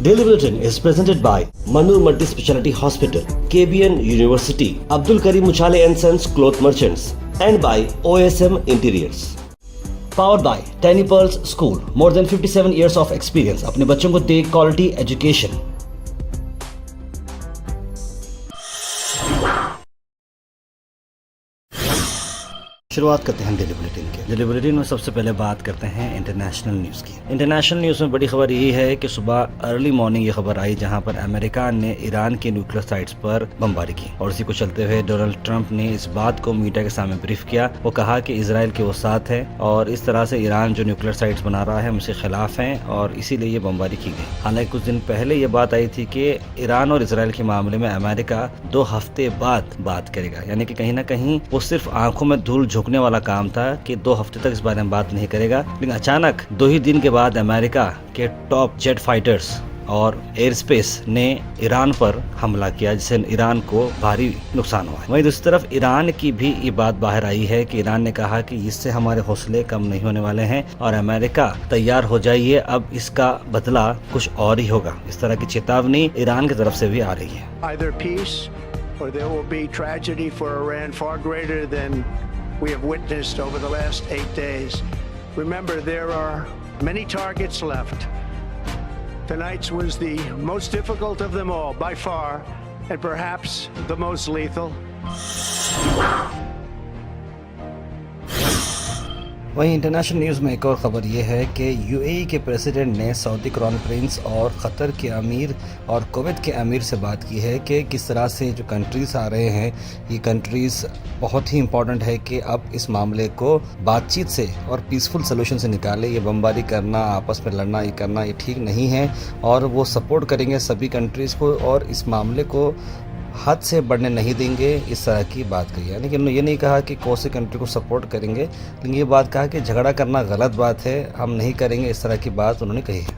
Daily Bulletin is presented by Manur Multi-Speciality Hospital, KBN University, Abdul Karim Uchale and Sons Cloth Merchants, and by OSM Interiors. Powered by Tiny Pearls School, more than 57 years of experience. अपने बच्चों को दे quality education. शुरुआत करते हैं daily bulletin के। Daily bulletin में सबसे पहले बात करते हैं इंटरनेशनल न्यूज़ की। इंटरनेशनल न्यूज़ में बड़ी खबर यही है कि सुबह अर्ली मॉर्निंग ये खबर आई जहां पर अमेरिका ने ईरान के न्यूक्लियर साइट्स पर बमबारी की और इसी को चलते हुए डोनाल्ड ट्रंप ने इस बात को मीडिया के सामने ब्रीफ किया। वो कहा कि इसराइल के वो साथ है और इस तरह से ईरान जो न्यूक्लियर साइट्स बना रहा है उनसे खिलाफ है और इसीलिए ये बमबारी की गई। हालांकि कुछ दिन पहले ये बात आई थी कि ईरान और इसराइल के मामले में अमेरिका 2 हफ्ते बाद बात करेगा, यानी कि कहीं ना कहीं वो सिर्फ आंखों में धूल झोंकने वाला काम था कि 2 हफ्ते तक इस बारे में बात नहीं करेगा। लेकिन अचानक 2 ही दिन के बाद अमेरिका के टॉप जेट फाइटर्स और एयर स्पेस ने ईरान पर हमला किया, जिससे ईरान को भारी नुकसान हुआ। वहीं दूसरी तरफ ईरान की भी ये बात बाहर आई है कि ईरान ने कहा कि इससे हमारे हौसले कम नहीं होने वाले हैं और अमेरिका तैयार हो जाइए, अब इसका बदला कुछ और ही होगा। इस तरह की चेतावनी ईरान की तरफ से भी आ रही है। Either peace or there will be tragedy for Iran far greater than we have witnessed over the last 8 days. Remember, there are many targets left. Tonight's was the most difficult of them all, by far, and perhaps the most lethal. वहीं international news में एक और ख़बर यह है कि UAE के president ने सऊदी क्राउन प्रिंस और क़तर के अमीर और कुवैत के अमीर से बात की है कि किस तरह से जो कंट्रीज़ आ रहे हैं, ये कंट्रीज़ बहुत ही इम्पॉर्टेंट है कि अब इस मामले को बातचीत से और पीसफुल सोल्यूशन से निकाले। ये बमबारी करना, आपस में लड़ना, ये करना ये ठीक नहीं है और वो सपोर्ट करेंगे सभी कंट्रीज़ को और इस मामले को हद से बढ़ने नहीं देंगे, इस तरह की बात कही है। लेकिन ये नहीं कहा कि कौन सी कंट्री को सपोर्ट करेंगे, लेकिन ये बात कहा कि झगड़ा करना गलत बात है, हम नहीं करेंगे, इस तरह की बात उन्होंने कही है।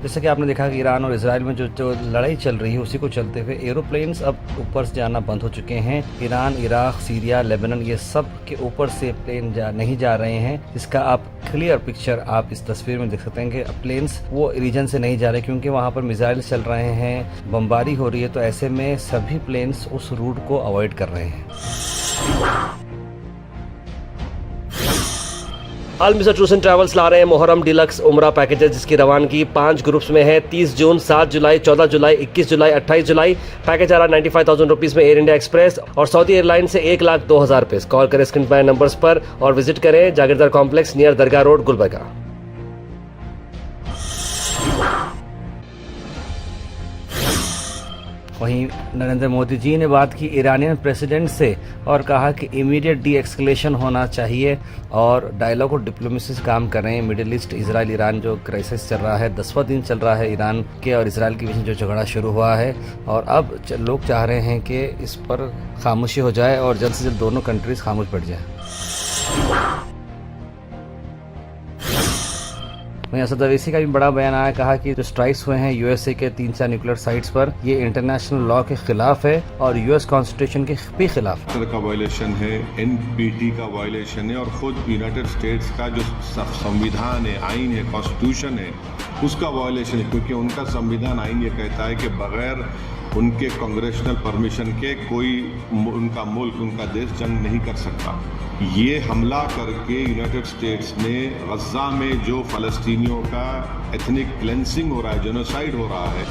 जैसा कि आपने देखा कि ईरान और इजराइल में जो लड़ाई चल रही है उसी को चलते हुए एरोप्लेन्स अब ऊपर से जाना बंद हो चुके हैं। ईरान, इराक, सीरिया, लेबनान ये सब के ऊपर से प्लेन नहीं जा रहे हैं। इसका आप क्लियर पिक्चर आप इस तस्वीर में देख सकते हैं कि प्लेन्स वो रीजन से नहीं जा रहे क्योंकि वहाँ पर मिसाइल चल रहे हैं, बमबारी हो रही है, तो ऐसे में सभी प्लेन्स उस रूट को अवॉइड कर रहे हैं। अलमिसा टूर्स एंड ट्रैवल्स ला रहे हैं मुहर्रम डिलक्स उमरा पैकेजेस, जिसकी रवानगी 5 ग्रुप्स में है। 30 जून, 7 जुलाई, 14 जुलाई, 21 जुलाई, 28 जुलाई। पैकेज आ रहा 95,000 रुपीज़ में एयर इंडिया एक्सप्रेस और सऊदी एयरलाइन से 1,02,000 रुपये। कॉल करें स्क्रीन पर नंबर्स पर और विजिट करें जागीरदार कॉम्प्लेक्स नियर दरगाह रोड, गुलबर्गा। वहीं नरेंद्र मोदी जी ने बात की ईरानियन प्रेसिडेंट से और कहा कि इमीडिएट डी एक्सकलेशन होना चाहिए और डायलॉग और डिप्लोमेसी से काम कर रहे हैं। मिडिल ईस्ट, इजराइल ईरान जो क्राइसिस चल रहा है, 10वां दिन चल रहा है ईरान के और इजराइल के बीच में जो झगड़ा शुरू हुआ है और अब लोग चाह रहे हैं कि इस पर खामोशी हो जाए और जल्द से जल्द दोनों कंट्रीज खामोश बैठ जाए। वहीं असद अवैसी का भी बड़ा बयान आया, कहा कि जो स्ट्राइक्स हुए हैं यूएसए के 3-4 न्यूक्लियर साइट्स पर, ये इंटरनेशनल लॉ के खिलाफ है और यूएस कॉन्स्टिट्यूशन के भी खिलाफ है। का वायलेशन है, एनपीटी का वायलेशन है और खुद यूनाइटेड स्टेट्स का जो संविधान है, आइन है, कॉन्स्टिट्यूशन है, उसका वायलेशन है क्योंकि उनका संविधान आइन ये कहता है कि बगैर उनके कांग्रेशनल परमिशन के कोई उनका मुल्क, उनका देश जंग नहीं कर सकता। ये हमला करके यूनाइटेड स्टेट्स ने गज़ा में जो फ़लस्तीनियों का एथनिक क्लेंसिंग हो रहा है, जेनोसाइड हो रहा है।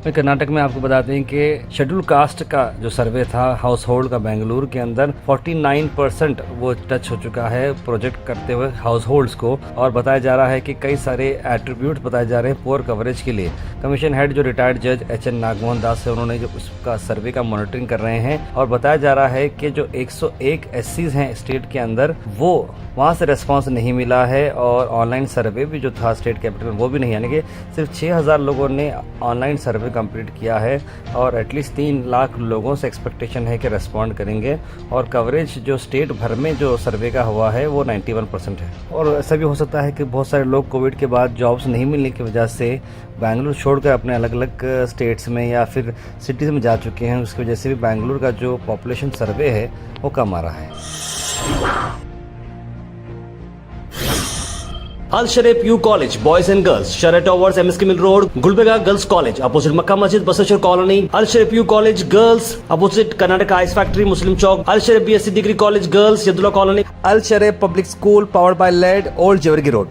कर्नाटक में आपको बताते हैं कि शेड्यूल कास्ट का जो सर्वे था हाउस होल्ड का बेंगलुरु के अंदर 49% वो टच हो चुका है प्रोजेक्ट करते हुए हाउस होल्ड्स को और बताया जा रहा है कि कई सारे एट्रीब्यूट बताए जा रहे हैं पुअर कवरेज के लिए। कमीशन हेड जो रिटायर्ड जज एच एन नागमोहन दास है, उन्होंने जो उसका सर्वे का मॉनिटरिंग कर रहे हैं और बताया जा रहा है कि जो 101 एससीज हैं स्टेट के अंदर, वो वहाँ से रेस्पॉन्स नहीं मिला है और ऑनलाइन सर्वे भी जो था स्टेट कैपिटल में वो भी नहीं, यानी कि सिर्फ 6,000 लोगों ने ऑनलाइन सर्वे कंप्लीट किया है और एटलीस्ट 3 लाख लोगों से एक्सपेक्टेशन है कि रेस्पॉन्ड करेंगे और कवरेज जो स्टेट भर में जो सर्वे का हुआ है वो 91% है। और ऐसा भी हो सकता है कि बहुत सारे लोग कोविड के बाद जॉब्स नहीं मिलने की वजह से बेंगलुरु छोड़कर अपने अलग अलग स्टेट्स में या फिर सिटीज़ में जा चुके हैं। उसकी वजह से भी बेंगलुरु का जो पॉपुलेशन सर्वे है वो कम आ रहा है। Al Sharif U college boys and girls, Sharat towers, MSK mill road, Gulbarga girls college opposite Makka Masjid, Basaveshwar colony. Al Sharif U college girls opposite Karnataka ice factory, Muslim Chowk. Al Sharif BSc degree college girls, Yadulla colony. Al Sharif public school powered by लेड, ओल्ड जेवरगी रोड।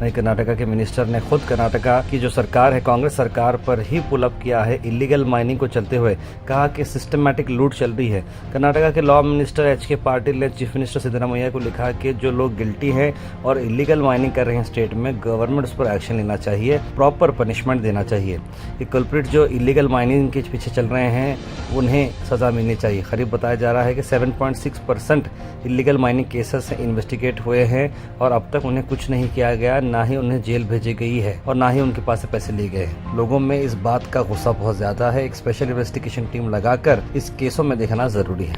वहीं कर्नाटका के minister ने खुद कर्नाटका की जो सरकार है, कांग्रेस सरकार पर ही पुल अप किया है इलीगल माइनिंग को चलते हुए। कहा कि सिस्टमैटिक लूट चल रही है। कर्नाटका के लॉ मिनिस्टर एच.के. पाटिल ने चीफ मिनिस्टर सिद्धरामैया को लिखा कि जो लोग गिल्टी हैं और इलीगल माइनिंग कर रहे हैं स्टेट में, गवर्नमेंट उस पर एक्शन लेना चाहिए, प्रॉपर पनिशमेंट देना चाहिए। ये कल्प्रिट जो इलीगल माइनिंग के पीछे चल रहे हैं उन्हें सजा मिलनी चाहिए। करीब बताया जा रहा है कि 7.6% इलीगल माइनिंग केसेस इन्वेस्टिगेट हुए हैं और अब तक उन्हें कुछ नहीं किया गया, ना ही उन्हें जेल भेजी गई है और ना ही उनके पास से पैसे लिए गए। लोगों में इस बात का गुस्सा बहुत ज्यादा है। एक स्पेशल इन्वेस्टिगेशन टीम लगाकर इस केसों में देखना जरूरी है।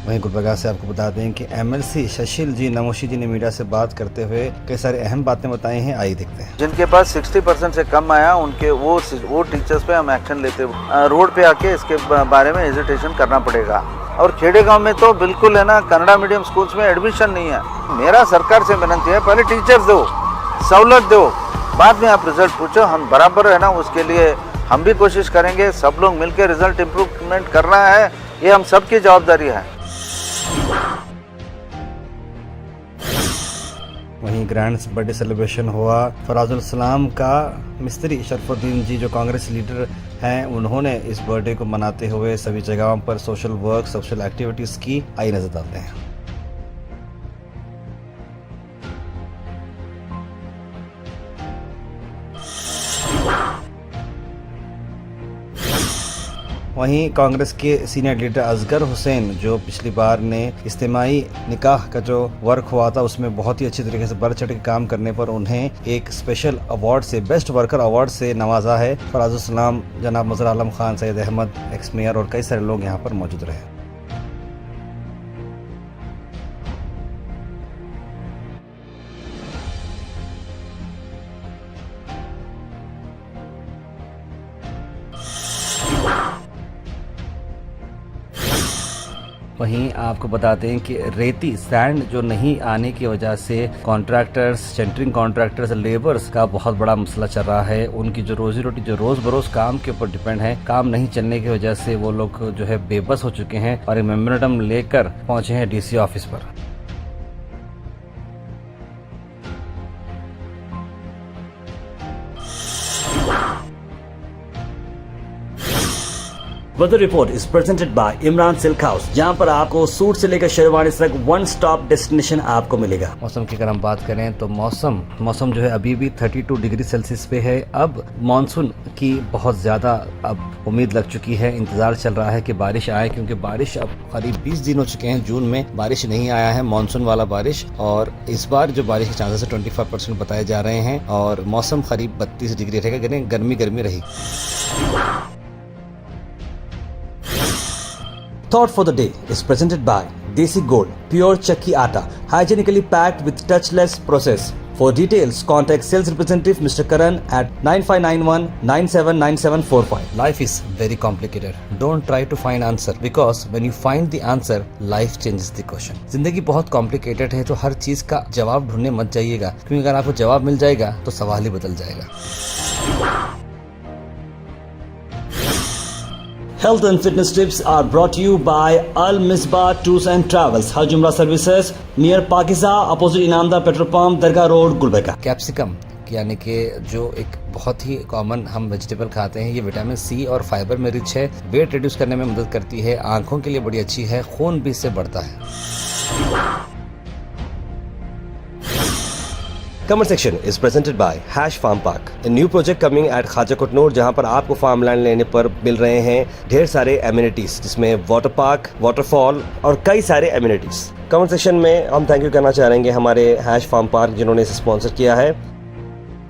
वहीं गुलबर्गा से आपको बता दें कि एमएलसी शशील जी नमोशी जी ने मीडिया से बात करते हुए कई सारी अहम बातें बताई हैं। आइए देखते हैं। जिनके पास 60% से कम आया उनके वो टीचर्स पे हम एक्शन लेते हुए रोड पे आके इसके बारे में हेजिटेशन करना पड़ेगा। और खेड़े गांव में तो बिल्कुल है ना, कन्नड़ा मीडियम स्कूल्स में एडमिशन नहीं है। मेरा सरकार से विनती है, पहले टीचर्स दो, सहूलत दो, बाद में आप रिजल्ट पूछो। हम बराबर है ना, उसके लिए हम भी कोशिश करेंगे। सब लोग मिलकर रिजल्ट इम्प्रूवमेंट करना है, ये हम सबकी जवाबदारी है। वहीं ग्रैंड बर्थडे सेलिब्रेशन हुआ। फराजुल सलाम का मिस्त्री शरफुद्दीन जी जो कांग्रेस लीडर हैं, उन्होंने इस बर्थडे को मनाते हुए सभी जगहों पर सोशल वर्क, सोशल एक्टिविटीज की। आई नजर डालते हैं। वहीं कांग्रेस के सीनियर लीडर असगर हुसैन जो पिछली बार ने इज्तिमाई निकाह का जो वर्क हुआ था उसमें बहुत ही अच्छी तरीके से बढ़ चढ़ के काम करने पर उन्हें एक स्पेशल अवार्ड से, बेस्ट वर्कर अवार्ड से नवाजा है। फराजुल सलाम, जनाब मजहर आलम खान, सैयद अहमद, एक्स मेयर और कई सारे लोग यहाँ पर मौजूद रहे। वहीं आपको बता दें कि रेती सैंड जो नहीं आने की वजह से कॉन्ट्रैक्टर्स, सेंटरिंग कॉन्ट्रैक्टर्स, लेबर्स का बहुत बड़ा मसला चल रहा है। उनकी जो रोजी रोटी जो रोज बरोज काम के ऊपर डिपेंड है, काम नहीं चलने की वजह से वो लोग जो है बेबस हो चुके हैं और एक मेमोरेंडम लेकर पहुंचे हैं डीसी ऑफिस पर। Weather report is presented by Imran silk house, जहां पर आपको सूट से लेकर शेरवानी तक वन स्टॉप डेस्टिनेशन आपको मिलेगा। मौसम की अगर हम बात करें तो मौसम जो है अभी भी 32 डिग्री सेल्सियस पे है। अब मानसून की बहुत ज्यादा अब उम्मीद लग चुकी है। इंतजार चल रहा है कि बारिश आए, क्योंकि बारिश अब करीब 20 दिन हो चुके हैं। जून में बारिश नहीं आया है, मानसून वाला बारिश, और इस बार जो बारिश के चांसेस 25% बताए जा रहे हैं और मौसम करीब 32 डिग्री रहेगा, गर्मी रहेगी। Thought for the day is presented by Desi Gold, pure chakki atta, hygienically packed with touchless process. For details, contact sales representative Mr. Karan at 9591-979745. Life is very complicated. Don't try to find answer, because when you find the answer, life changes the question. जिंदगी बहुत complicated है, तो हर चीज का जवाब ढूंढने मत जाइएगा, क्योंकि अगर आपको जवाब मिल जाएगा तो सवाल ही बदल जाएगा। Health and fitness tips are brought to you by Al Misbah Tours and Travels, Hajj Umrah Services, near Pakiza, opposite Inamda Petrol Pump, Dargah Road, Gulbarga. Capsicum यानी कि जो एक बहुत ही कॉमन हम वेजिटेबल खाते हैं, ये विटामिन सी और फाइबर में रिच है, वेट रिड्यूस करने में मदद करती है, आंखों के लिए बड़ी अच्छी है, खून भी इससे बढ़ता है। Comment section is presented by hash farm park, a new project coming at Khaja Kotnur, जहां पर आपको फार्म लैंड लेने पर मिल रहे हैं ढेर सारे एमिनिटीज, जिसमें वाटर पार्क, वाटरफॉल और कई सारे एमिनिटीज। कमेंट सेक्शन में हम थैंक यू करना चाहेंगे हमारे हैश फार्म पार्क जिन्होंने इसे स्पॉन्सर किया है।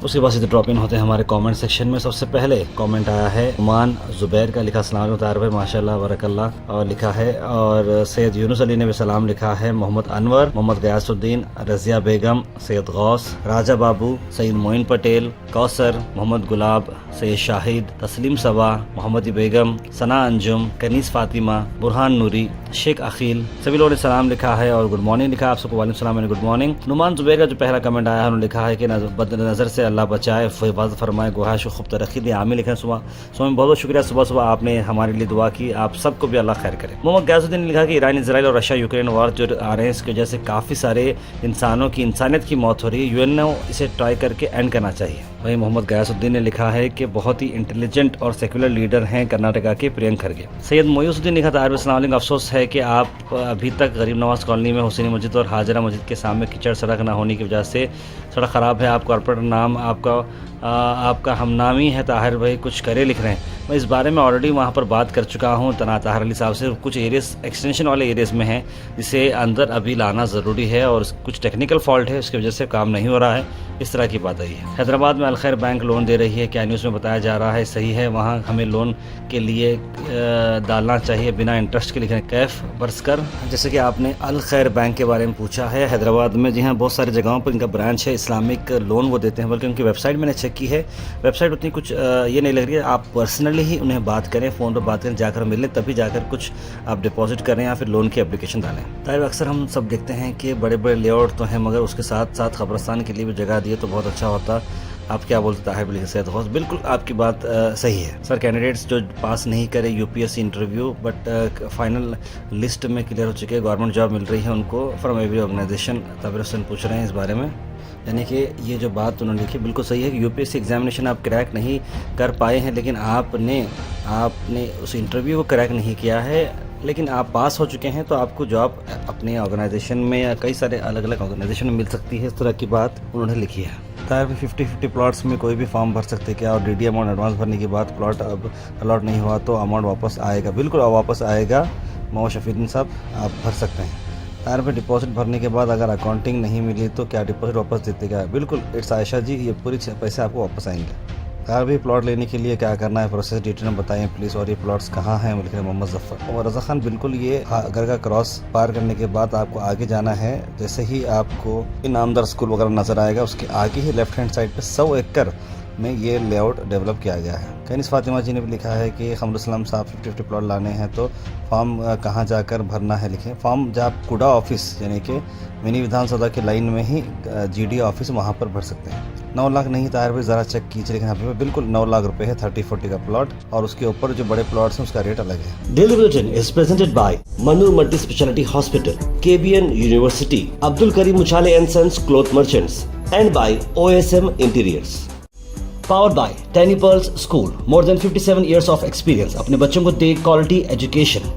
उसके बाद सीधे ड्रॉप इन होते हैं हमारे कमेंट सेक्शन में। सबसे पहले कमेंट आया है उमान जुबैर का, लिखा सलाम उतार भाई माशाल्लाह बरकल्लाह और लिखा है। और सैयद यूनुस अली ने भी सलाम लिखा है। मोहम्मद अनवर, मोहम्मद गयासुद्दीन, रजिया बेगम, सैयद गौस, राजा बाबू, सईद मोइन पटेल, कौसर, मोहम्मद गुलाब, सैयद शाहिद, तस्लीम सबा, मोहम्मद बेगम, सना अंजुम, कनीस फातिमा, बुरहान नूरी, शेख अखील, सभी लोगों ने सलाम लिखा है और गुड मॉर्निंग लिखा। आप सबको वालेकुम सलाम, गुड मॉर्निंग। नुमान जुबैर का जो पहला कमेंट आया है उन्होंने लिखा है कि नज़र से अल्लाह बचाए, हिफाज़त फरमाए, गुहाश खूब तरक्की दी, आमिर लिखा है। सुबह बहुत बहुत शुक्रिया, सुबह सुबह आपने हमारे लिए दुआ की, आप सबको भी अल्लाह खैर करे। मोहम्मद गयासुद्दीन ने लिखा कि ईरान, इजराइल और रशिया यूक्रेन वार जो आ रहे हैं इसकी वजह से काफ़ी सारे इंसानों की, इंसानियत की मौत हो रही है। यूएन ने इसे ट्राई करके एंड करना चाहिए। वहीं मोहम्मद गयासुद्दीन ने लिखा है कि बहुत ही इंटेलिजेंट और सेक्युलर लीडर हैं कर्नाटका के प्रियंक खरगे। सैयद मोयुसुद्दीन ने लिखा था अस्सलाम, अफसोस है कि आप अभी तक गरीब नवाज कॉलोनी में हुसैनी मस्जिद और हाजरा मस्जिद के सामने कीचड़ सड़क न होने की वजह से सड़क ख़राब है। आप कॉर्पोरेट नाम आपका हमनामी है ताहिर भाई, कुछ करे लिख रहे हैं। मैं इस बारे में ऑलरेडी वहाँ पर बात कर चुका हूँ तना ताहिर अली साहब से। कुछ एरियाज एक्सटेंशन वाले एरियाज में हैं जिसे अंदर अभी लाना ज़रूरी है और कुछ टेक्निकल फॉल्ट है, उसकी वजह से काम नहीं हो रहा है। इस तरह की बात आई है। हैदराबाद में अलखैर बैंक लोन दे रही है, क्या न्यूज़ में बताया जा रहा है सही है? वहाँ हमें लोन के लिए डालना चाहिए बिना इंटरेस्ट के, लिखे कैफ बरसकर। जैसे कि आपने अलखैर बैंक के बारे में पूछा है, हैदराबाद में जी हाँ बहुत सारी जगहों पर इनका ब्रांच है, इस्लामिक लोन वो देते हैं। बल्कि उनकी वेबसाइट मैंने चेक की है, वेबसाइट उतनी कुछ ये नहीं लग रही है। आप पर्सनली ही उन्हें बात करें, फ़ोन पर बात करें, जाकर मिलें, तभी जाकर कुछ आप डिपॉजिट करें या फिर लोन की एप्लीकेशन डालें। ताकि अक्सर हम सब देखते हैं कि बड़े बड़े लेआउट तो हैं मगर उसके साथ साथ कब्रस्तान के लिए भी जगह दिए तो बहुत अच्छा होता। आप क्या बोलते हैं सैयद गौस? बिल्कुल आपकी बात सही है सर। कैंडिडेट्स जो पास नहीं करे UPSC interview but final list में क्लियर हो चुके हैं, गवर्नमेंट जॉब मिल रही है उनको फ्रॉम एवरी ऑर्गेनाइजेशन, तबीर हुसैन पूछ रहे हैं इस बारे में। यानी कि ये जो बात उन्होंने लिखी बिल्कुल सही है कि यूपीएससी एग्जामिनेशन आप क्रैक नहीं कर पाए हैं, लेकिन आपने उस इंटरव्यू को क्रैक नहीं किया है, लेकिन आप पास हो चुके हैं तो आपको जॉब अपने ऑर्गेनाइजेशन में या कई सारे अलग अलग ऑर्गेनाइजेशन में मिल सकती है। इस तरह की बात उन्होंने लिखी है। तार भी 50-50 प्लॉट्स में कोई भी फॉर्म भर सकते क्या? और डीडी अमाउंट एडवांस भरने के बाद प्लॉट अब अलॉट नहीं हुआ तो अमाउंट वापस आएगा? बिल्कुल वापस आएगा मोहम्मद शफीउद्दीन साहब, आप भर सकते हैं। तार पे डिपॉजिट भरने के बाद अगर अकाउंटिंग नहीं मिली तो क्या डिपॉजिट वापस देते क्या? बिल्कुल इट्स आयशा जी, ये पूरी पैसे आपको वापस आएंगे। तार भी प्लॉट लेने के लिए क्या करना है, प्रोसेस डिटेल में बताएं प्लीज़, और ये प्लॉट्स कहाँ हैं? लिख रहे मोहम्मद जफ़र और रज़ा खान। बिल्कुल ये घर का क्रॉस पार करने के बाद आपको आगे जाना है। जैसे ही आपको इनामदार स्कूल वगैरह नज़र आएगा उसके आगे ही लेफ्ट हैंड साइड पे 100 एकड़ में ये लेआउट डेवलप किया गया है। कनीस फातिमा जी ने भी लिखा है कि खमरुस्लाम साहब 50-50 प्लॉट लाने हैं तो फॉर्म कहाँ जाकर भरना है? लिखें फॉर्म जब कुडा ऑफिस यानी कि मिनी विधानसभा की लाइन में ही जीडी ऑफिस, वहाँ पर भर सकते हैं। 9 लाख नहीं तार भी ज़रा चेक कीजिए, लेकिन यहाँ पे बिल्कुल 9 लाख रुपए है 30-40 का प्लॉट, और उसके ऊपर जो बड़े प्लॉट्स हैं उसका रेट अलग है। Daily bulletin is presented by Manur multi speciality hospital, KBN university, Abdul Karim Muchhale and sons cloth merchants and by OSM interiors. Powered by टेनी pearls school, more than 57 years of experience। अपने बच्चों को दे क्वालिटी एजुकेशन।